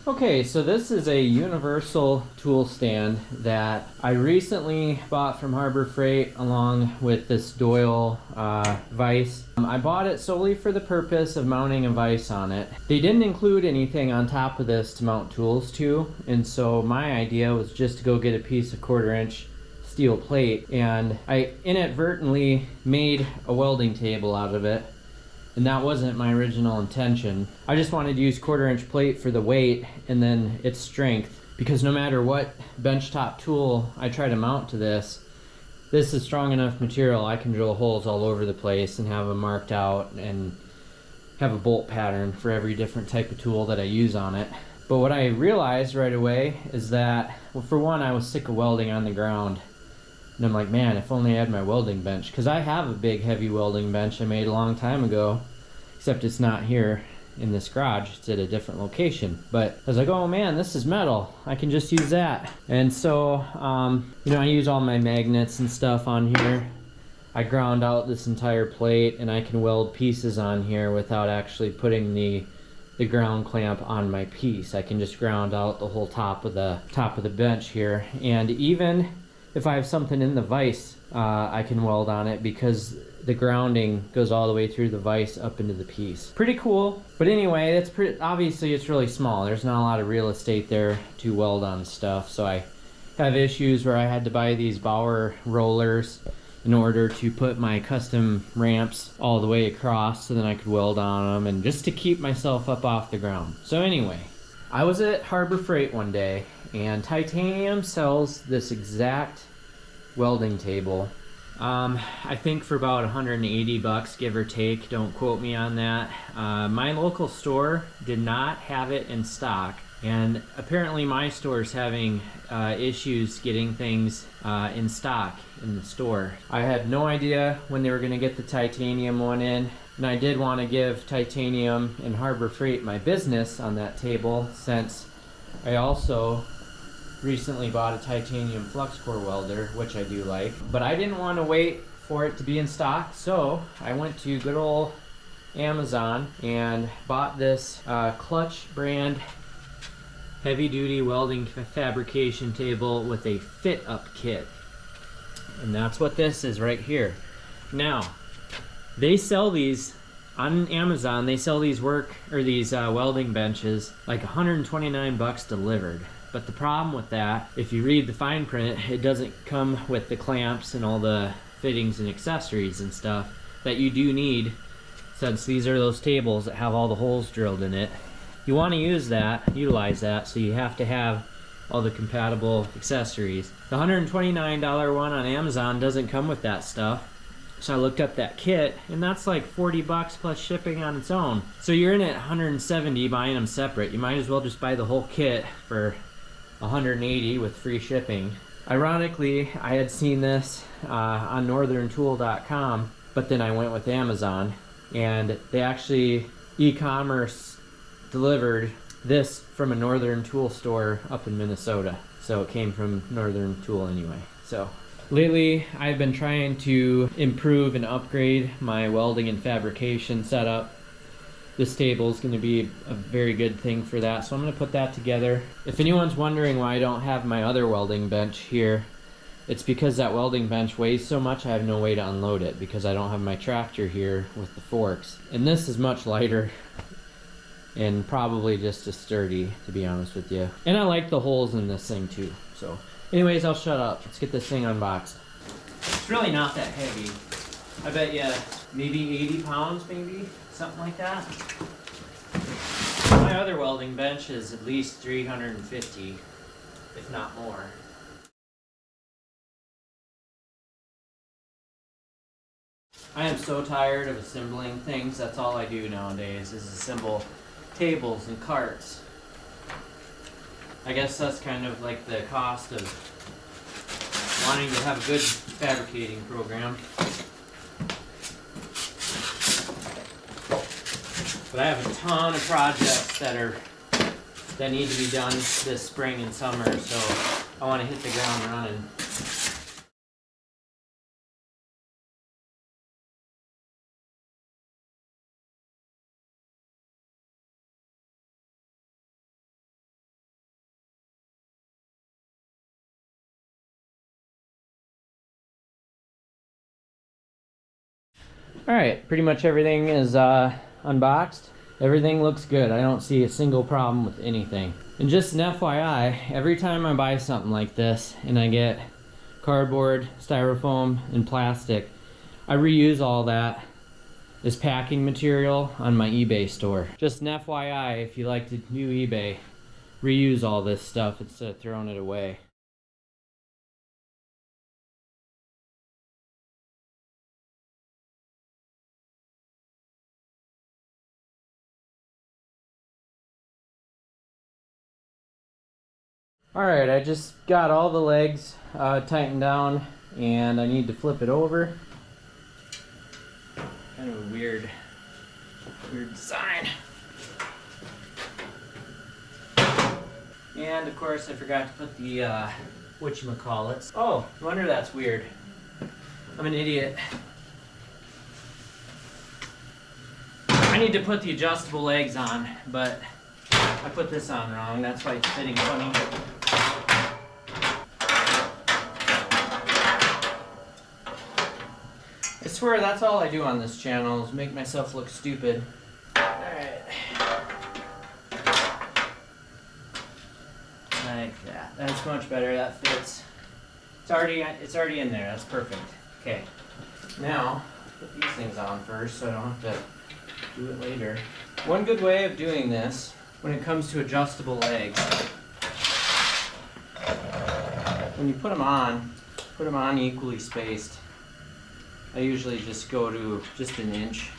Okay, so this is a universal tool stand that I recently bought from Harbor Freight along with this Doyle vise. I bought it solely for the purpose of mounting a vise on it. They didn't include anything on top of this to mount tools to, and so my idea was just to go get a piece of 1/4" steel plate, and I inadvertently made a welding table out of it. And that wasn't my original intention. I just wanted to use 1/4" plate for the weight and then its strength, because no matter what benchtop tool I try to mount to this is strong enough material I can drill holes all over the place and have them marked out and have a bolt pattern for every different type of tool that I use on it. But what I realized right away is that, well, for one, I was sick of welding on the ground. And I'm like, man, if only I had my welding bench. Because I have a big, heavy welding bench I made a long time ago. Except it's not here in this garage. It's at a different location. But I was like, oh man, this is metal. I can just use that. And so, you know, I use all my magnets and stuff on here. I ground out this entire plate, and I can weld pieces on here without actually putting the ground clamp on my piece. I can just ground out the whole top of the bench here. And even if I have something in the vise, I can weld on it because the grounding goes all the way through the vise up into the piece. Pretty cool. But anyway, that's obviously it's really small. There's not a lot of real estate there to weld on stuff. So I have issues where I had to buy these Bauer rollers in order to put my custom ramps all the way across so then I could weld on them, and just to keep myself up off the ground. So anyway, I was at Harbor Freight one day, and Titanium sells this exact welding table. I think for about 180 bucks, give or take. Don't quote me on that. My local store did not have it in stock, and apparently my store is having issues getting things in stock in the store. I had no idea when they were going to get the Titanium one in, and I did want to give Titanium and Harbor Freight my business on that table, since I also recently bought a titanium flux core welder, which I do like. But I didn't want to wait for it to be in stock, so I went to good old Amazon and bought this Klutch brand heavy duty welding fabrication table with a fit up kit. And that's what this is right here. Now, they sell these on Amazon. They sell these welding benches like 129 bucks delivered. But the problem with that, if you read the fine print, it doesn't come with the clamps and all the fittings and accessories and stuff that you do need, since these are those tables that have all the holes drilled in it. You want to utilize that, so you have to have all the compatible accessories. The $129 one on Amazon doesn't come with that stuff. So I looked up that kit, and that's like 40 bucks plus shipping on its own. So you're in at 170 buying them separate. You might as well just buy the whole kit for 180 with free shipping. Ironically, I had seen this on northerntool.com, but then I went with Amazon, and they actually e-commerce delivered this from a Northern Tool store up in Minnesota. So it came from Northern Tool anyway. So lately I've been trying to improve and upgrade my welding and fabrication setup. This table is going to be a very good thing for that, so I'm going to put that together. If anyone's wondering why I don't have my other welding bench here, it's because that welding bench weighs so much I have no way to unload it, because I don't have my tractor here with the forks. And this is much lighter and probably just as sturdy, to be honest with you. And I like the holes in this thing too. So anyways, I'll shut up. Let's get this thing unboxed. It's really not that heavy. I bet you maybe 80 pounds, maybe? Something like that. My other welding bench is at least 350, if not more. I am so tired of assembling things. That's all I do nowadays, is assemble tables and carts. I guess that's kind of like the cost of wanting to have a good fabricating program. But I have a ton of projects that need to be done this spring and summer, so I want to hit the ground running. Alright, pretty much everything is unboxed. Everything looks good. I don't see a single problem with anything. And just an FYI, every time I buy something like this and I get cardboard, styrofoam, and plastic, I reuse all that as packing material on my eBay store. Just an FYI, if you like to do eBay, reuse all this stuff instead of throwing it away. Alright, I just got all the legs tightened down and I need to flip it over. Kind of a weird design. And of course I forgot to put the whatchamacallits. Oh, no wonder that's weird. I'm an idiot. I need to put the adjustable legs on, but I put this on wrong. That's why it's fitting funny. I swear that's all I do on this channel is make myself look stupid. Alright. Like that. That's much better. That fits. It's already in there. That's perfect. Okay. Now, put these things on first so I don't have to do it later. One good way of doing this when it comes to adjustable legs, when you put them on equally spaced. I usually just go to just an inch.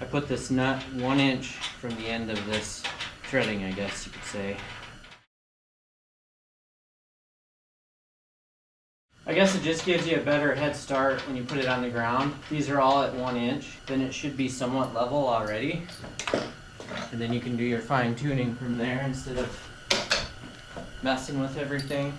I put this nut 1 inch from the end of this threading, I guess you could say. I guess it just gives you a better head start when you put it on the ground. These are all at 1 inch. Then it should be somewhat level already. And then you can do your fine tuning from there instead of messing with everything.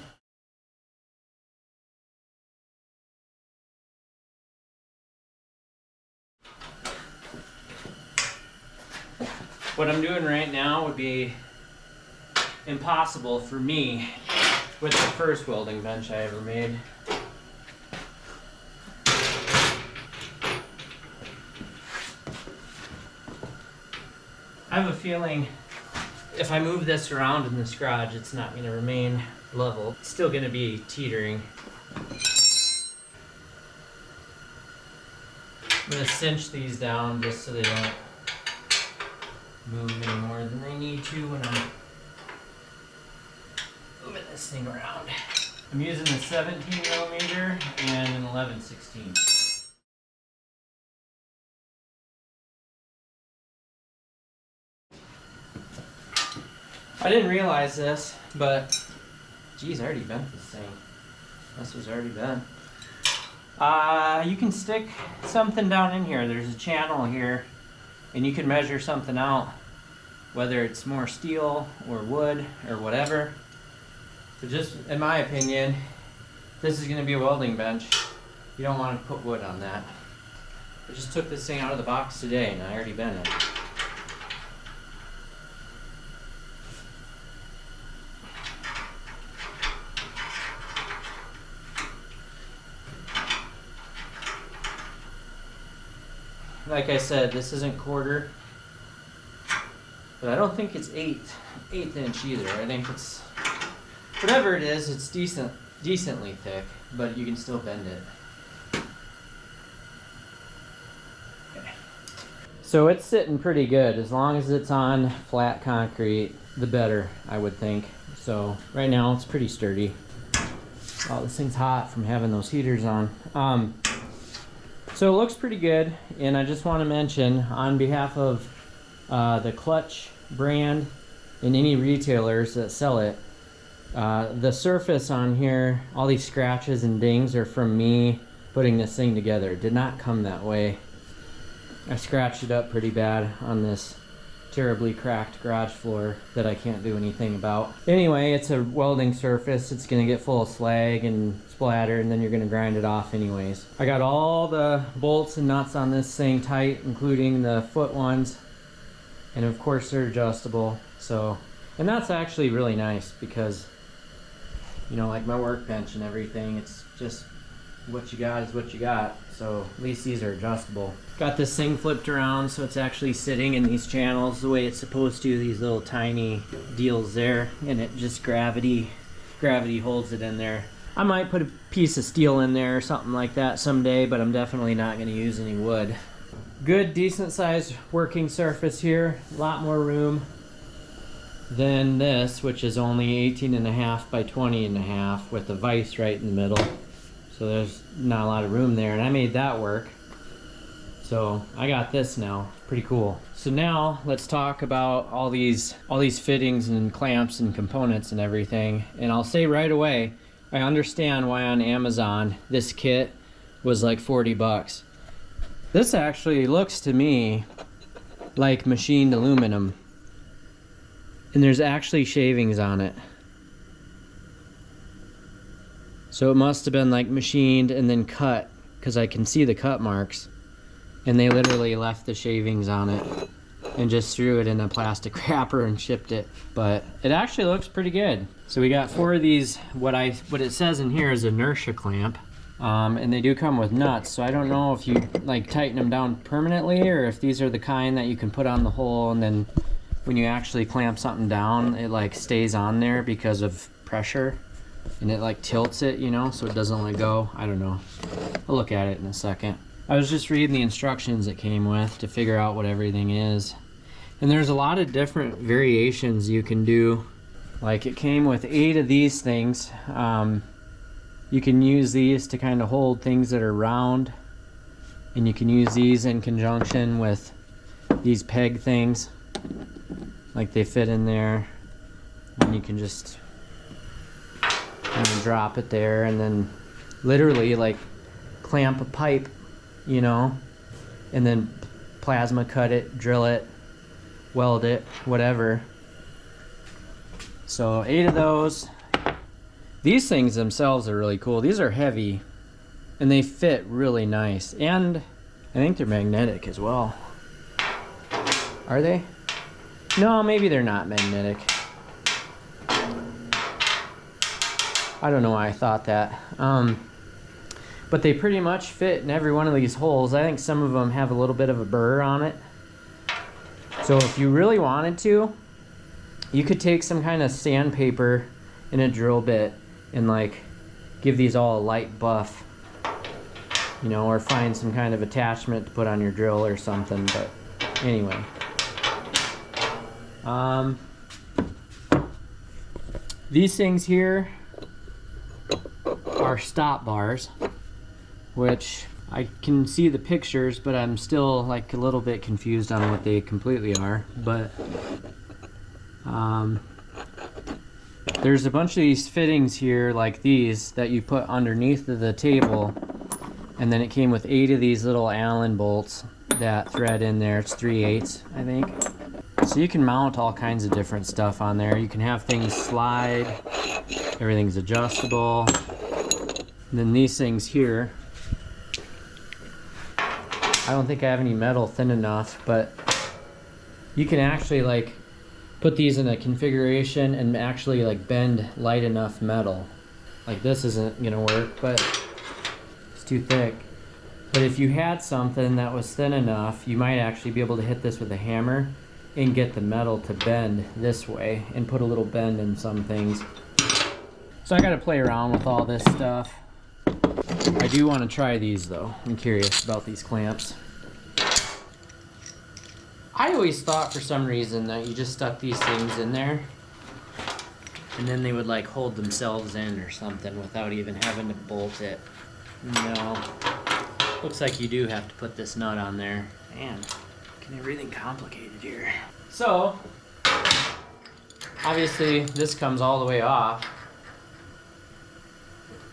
What I'm doing right now would be impossible for me with the first welding bench I ever made. I have a feeling if I move this around in this garage, it's not going to remain level. It's still going to be teetering. I'm going to cinch these down just so they don't move any more than they need to when I'm moving this thing around. I'm using the 17mm and an 11/16. I didn't realize this, but geez, I already bent this thing. This was already bent. You can stick something down in here. There's a channel here, and you can measure something out, whether it's more steel or wood or whatever. So just in my opinion, this is going to be a welding bench. You don't want to put wood on that. I just took this thing out of the box today and I already bent it. Like I said, this isn't quarter, but I don't think it's eighth inch either. I think it's, whatever it is, it's decently thick, but you can still bend it. Okay. So it's sitting pretty good. As long as it's on flat concrete, the better, I would think. So right now it's pretty sturdy. Oh, this thing's hot from having those heaters on. So it looks pretty good, and I just want to mention on behalf of the Klutch brand and any retailers that sell it, the surface on here, all these scratches and dings are from me putting this thing together. It did not come that way. I scratched it up pretty bad on this terribly cracked garage floor that I can't do anything about. Anyway, it's a welding surface. It's gonna get full of slag and splatter, and then you're gonna grind it off anyways. I got all the bolts and nuts on this thing tight, including the foot ones, and of course they're adjustable. So, and that's actually really nice because, you know, like my workbench and everything, it's just what you got is what you got. so at least these are adjustable. Got this thing flipped around so it's actually sitting in these channels the way it's supposed to, these little tiny deals there, and it just gravity holds it in there. I might put a piece of steel in there or something like that someday, but I'm definitely not going to use any wood. Good, decent sized working surface here. A lot more room than this, which is only 18.5 by 20.5 with the vise right in the middle. So there's not a lot of room there, and I made that work. So I got this now. Pretty cool. So now let's talk about all these fittings and clamps and components and everything. And I'll say right away, I understand why on Amazon this kit was like 40 bucks. This actually looks to me like machined aluminum. And there's actually shavings on it. So it must have been like machined and then cut, because I can see the cut marks. And they literally left the shavings on it and just threw it in a plastic wrapper and shipped it. But it actually looks pretty good. So we got 4 of these, what it says in here is inertia clamp. And they do come with nuts, so I don't know if you like tighten them down permanently or if these are the kind that you can put on the hole and then when you actually clamp something down, it like stays on there because of pressure and it like tilts it, you know, so it doesn't let go. I don't know. I'll look at it in a second. I was just reading the instructions it came with to figure out what everything is. And there's a lot of different variations you can do. Like it came with 8 of these things. You can use these to kind of hold things that are round, and you can use these in conjunction with these peg things, like they fit in there, and you can just kind of drop it there and then literally like clamp a pipe, you know, and then plasma cut it, drill it, weld it, whatever. So 8 of those. These things themselves are really cool. These are heavy and they fit really nice, and I think they're magnetic as well. Are they? No, maybe they're not magnetic. I don't know why I thought that. But they pretty much fit in every one of these holes. I think some of them have a little bit of a burr on it. So if you really wanted to, you could take some kind of sandpaper and a drill bit and like give these all a light buff, you know, or find some kind of attachment to put on your drill or something. But anyway, these things here are stop bars, which I can see the pictures, but I'm still like a little bit confused on what they completely are. But there's a bunch of these fittings here like these that you put underneath of the table, and then it came with 8 of these little Allen bolts that thread in there. It's 3/8, I think. So you can mount all kinds of different stuff on there. You can have things slide, everything's adjustable. And then these things here, I don't think I have any metal thin enough, but you can actually like put these in a configuration and actually like bend light enough metal. Like this isn't gonna work, but it's too thick. But if you had something that was thin enough, you might actually be able to hit this with a hammer and get the metal to bend this way and put a little bend in some things. So I gotta play around with all this stuff. I do want to try these though. I'm curious about these clamps. I always thought for some reason that you just stuck these things in there and then they would like hold themselves in or something without even having to bolt it. No. Looks like you do have to put this nut on there. Man, getting everything complicated here. So, obviously this comes all the way off.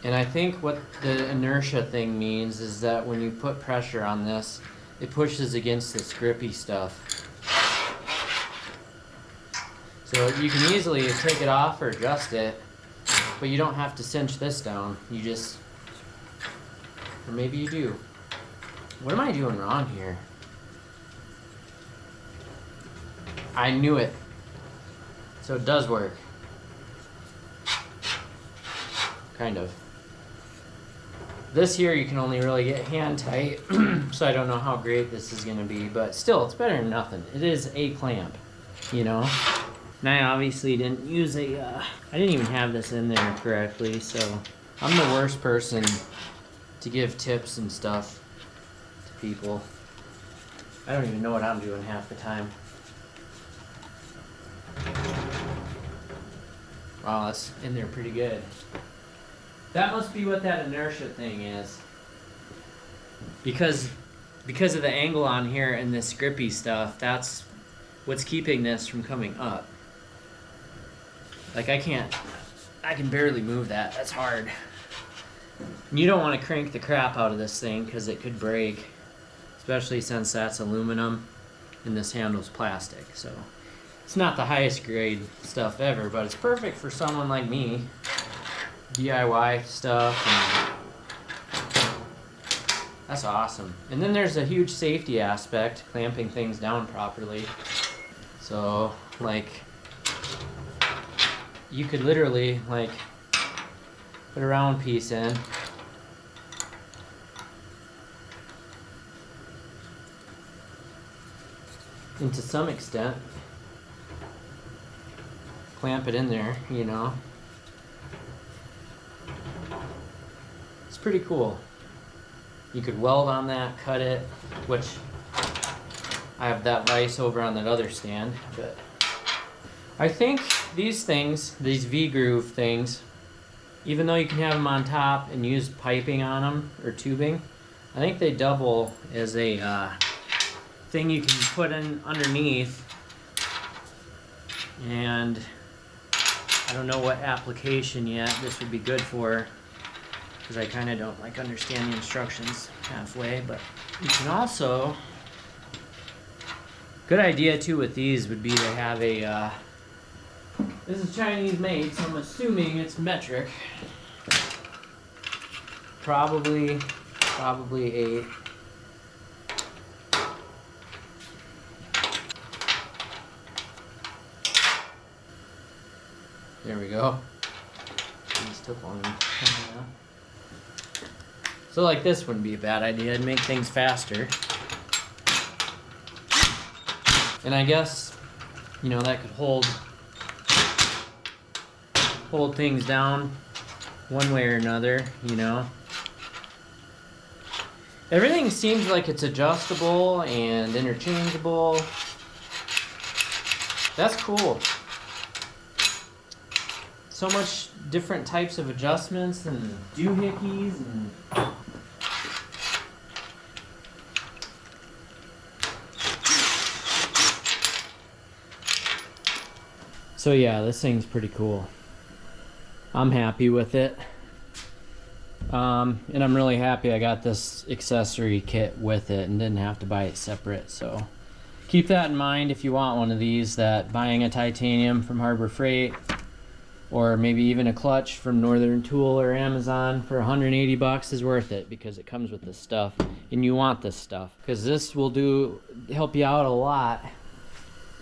And I think what the inertia thing means is that when you put pressure on this, it pushes against this grippy stuff. So you can easily take it off or adjust it, but you don't have to cinch this down. You just, or maybe you do. What am I doing wrong here? I knew it. So it does work. Kind of. This here you can only really get hand tight, so I don't know how great this is gonna be, but still, it's better than nothing. It is a clamp, you know? And I obviously didn't use I didn't even have this in there correctly, so I'm the worst person to give tips and stuff to people. I don't even know what I'm doing half the time. Wow, that's in there pretty good. That must be what that inertia thing is. Because of the angle on here and this grippy stuff, that's what's keeping this from coming up. Like I can barely move that. That's hard. And you don't want to crank the crap out of this thing because it could break, especially since that's aluminum and this handle's plastic. So it's not the highest grade stuff ever, but it's perfect for someone like me. DIY stuff. And that's awesome. And then there's a huge safety aspect, clamping things down properly. So like you could literally like put a round piece in, and to some extent clamp it in there, you know. It's pretty cool. You could weld on that, cut it, which I have that vise over on that other stand, but I think these things, these V-groove things, even though you can have them on top and use piping on them or tubing, I think they double as a thing you can put in underneath. And I don't know what application yet this would be good for, because I kind of don't like understand the instructions halfway. But you can also, good idea too with these would be to have a this is Chinese made, so I'm assuming it's metric. Probably a there we go. These took long. So like this wouldn't be a bad idea. It'd make things faster. And I guess, you know, that could hold things down one way or another, you know. Everything seems like it's adjustable and interchangeable. That's cool. So much different types of adjustments and doohickeys and so yeah, this thing's pretty cool. I'm happy with it. And I'm really happy I got this accessory kit with it and didn't have to buy it separate. So keep that in mind if you want one of these, that buying a titanium from Harbor Freight or maybe even a clutch from Northern Tool or Amazon for 180 bucks is worth it, because it comes with this stuff and you want this stuff, because this will help you out a lot.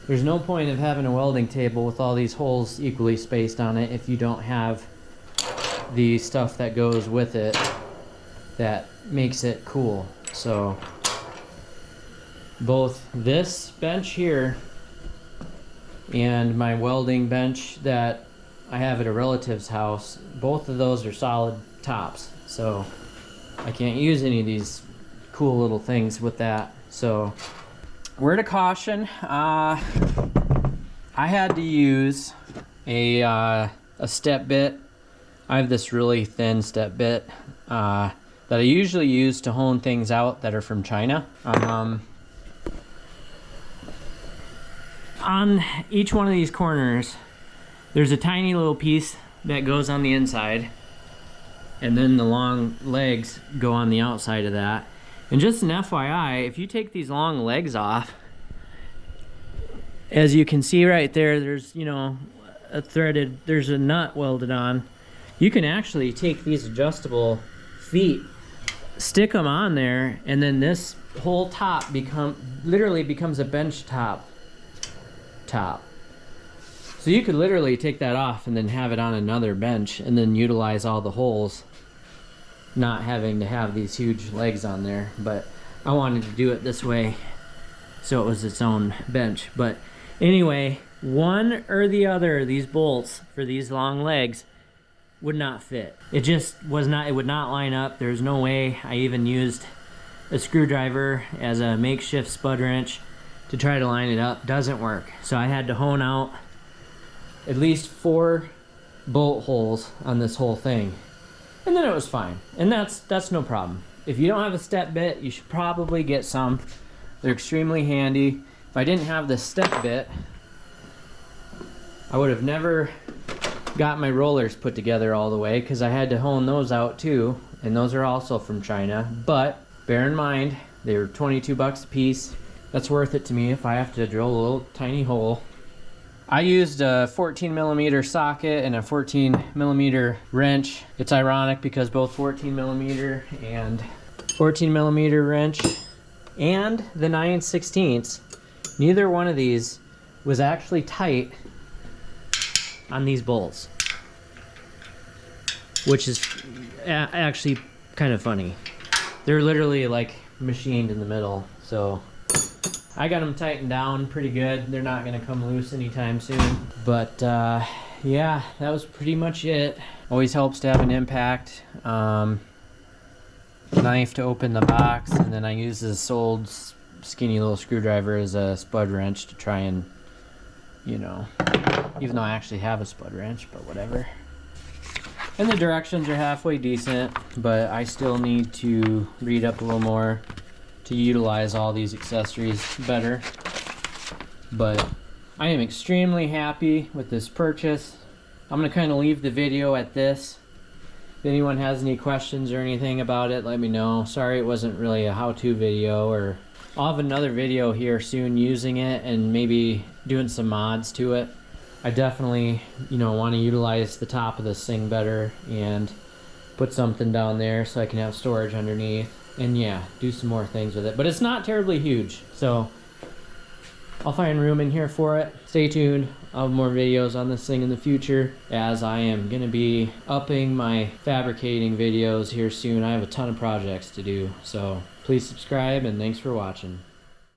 There's no point of having a welding table with all these holes equally spaced on it if you don't have the stuff that goes with it that makes it cool. So both this bench here and my welding bench that I have at a relative's house, both of those are solid tops. So I can't use any of these cool little things with that. So word of caution, I had to use a step bit. I have this really thin step bit that I usually use to hone things out that are from China. On each one of these corners, there's a tiny little piece that goes on the inside, and then the long legs go on the outside of that. And just an FYI, if you take these long legs off, as you can see right there, there's, you know, there's a nut welded on. You can actually take these adjustable feet, stick them on there, and then this whole top literally becomes a bench top. So you could literally take that off and then have it on another bench and then utilize all the holes not having to have these huge legs on there, but I wanted to do it this way so it was its own bench. But anyway, one or the other of these bolts for these long legs would not fit. It just was not, it would not line up. There's no way. I even used a screwdriver as a makeshift spud wrench to try to line it up. Doesn't work. So I had to hone out at least 4 bolt holes on this whole thing, and then it was fine. And that's no problem. If you don't have a step bit, you should probably get some. They're extremely handy. If I didn't have the step bit, I would have never got my rollers put together all the way, because I had to hone those out too, and those are also from China. But bear in mind, they were 22 bucks a piece. That's worth it to me if I have to drill a little tiny hole. I used a 14mm socket and a 14mm wrench. It's ironic because both 14mm and 14mm wrench and the 9/16, neither one of these was actually tight on these bolts, which is actually kind of funny. They're literally like machined in the middle, so I got them tightened down pretty good. They're not gonna come loose anytime soon. But yeah, that was pretty much it. Always helps to have an impact knife to open the box, and then I use this old skinny little screwdriver as a spud wrench to try and, you know, even though I actually have a spud wrench, but whatever. And the directions are halfway decent, but I still need to read up a little more to utilize all these accessories better. But I am extremely happy with this purchase. I'm gonna kind of leave the video at this. If anyone has any questions or anything about it, let me know. Sorry it wasn't really a how-to video, or I'll have another video here soon using it and maybe doing some mods to it. I definitely, you know, want to utilize the top of this thing better and put something down there so I can have storage underneath, and yeah, do some more things with it. But it's not terribly huge, so I'll find room in here for it. Stay tuned. I'll have more videos on this thing in the future, as I am gonna be upping my fabricating videos here soon. I have a ton of projects to do, so please subscribe, and thanks for watching.